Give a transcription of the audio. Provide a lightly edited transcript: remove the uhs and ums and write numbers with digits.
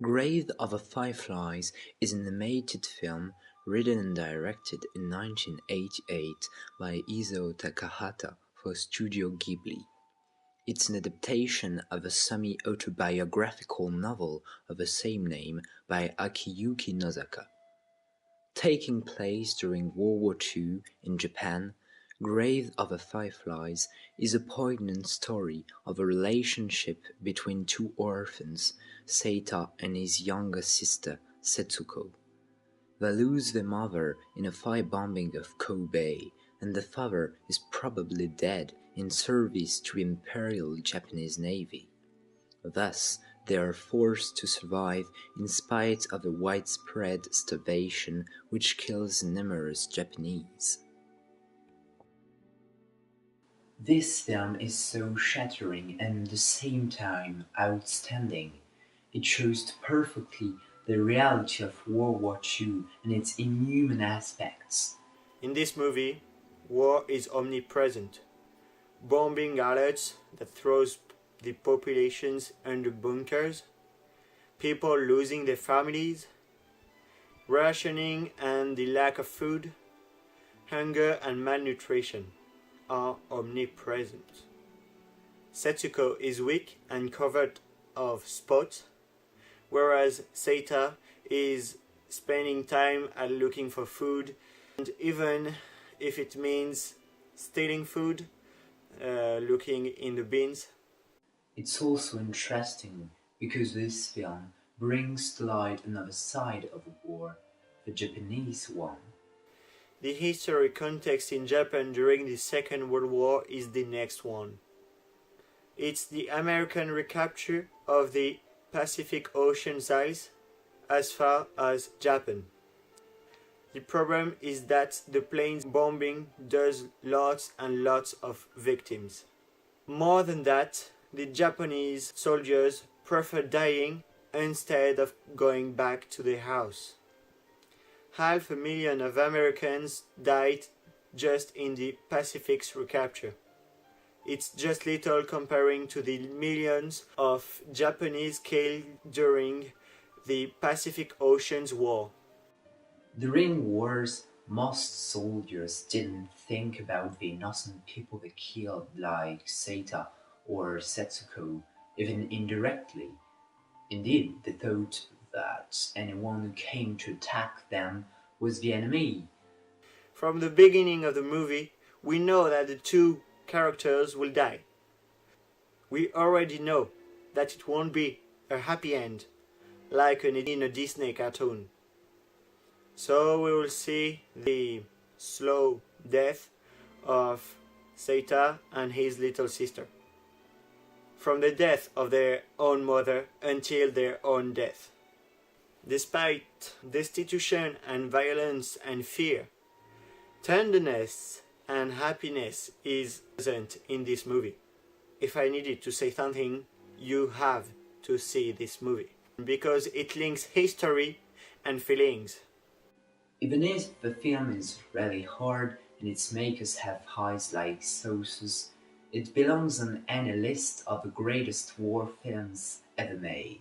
Grave of the Fireflies is an animated film written and directed in 1988 by Isao Takahata for Studio Ghibli. It's an adaptation of a semi-autobiographical novel of the same name by Akiyuki Nozaka. Taking place during World War II in Japan, Grave of the Fireflies is a poignant story of a relationship between two orphans, Seita and his younger sister, Setsuko. They lose their mother in a firebombing of Kobe, and the father is probably dead in service to the Imperial Japanese Navy. Thus, they are forced to survive in spite of the widespread starvation which kills numerous Japanese. This film is so shattering and at the same time outstanding. It shows perfectly the reality of World War II and its inhuman aspects. In this movie, war is omnipresent. Bombing alerts that throws the populations under bunkers, people losing their families, rationing and the lack of food, hunger and malnutrition are omnipresent. Setsuko is weak and covered of spots, whereas Seita is spending time at looking for food, and even if it means stealing food, looking in the bins. It's also interesting because this film brings to light another side of the war, the Japanese one. The history context in Japan during the Second World War is the next one. It's the American recapture of the Pacific Ocean Isles as far as Japan. The problem is that the planes bombing does lots and lots of victims. More than that, the Japanese soldiers prefer dying instead of going back to their house. 500,000 of Americans died just in the Pacific's recapture. It's just little comparing to the millions of Japanese killed during the Pacific Ocean's War. During wars, most soldiers didn't think about the innocent people they killed like Seita or Setsuko, even indirectly. Indeed, they thought that anyone who came to attack them was the enemy. From the beginning of the movie, we know that the two characters will die. We already know that it won't be a happy end, like in a Disney cartoon. So we will see the slow death of Seita and his little sister. From the death of their own mother until their own death. Despite destitution and violence and fear, tenderness and happiness is present in this movie. If I needed to say something, you have to see this movie because it links history and feelings. Even if the film is really hard and its makers have eyes like saucers, it belongs on any list of the greatest war films ever made.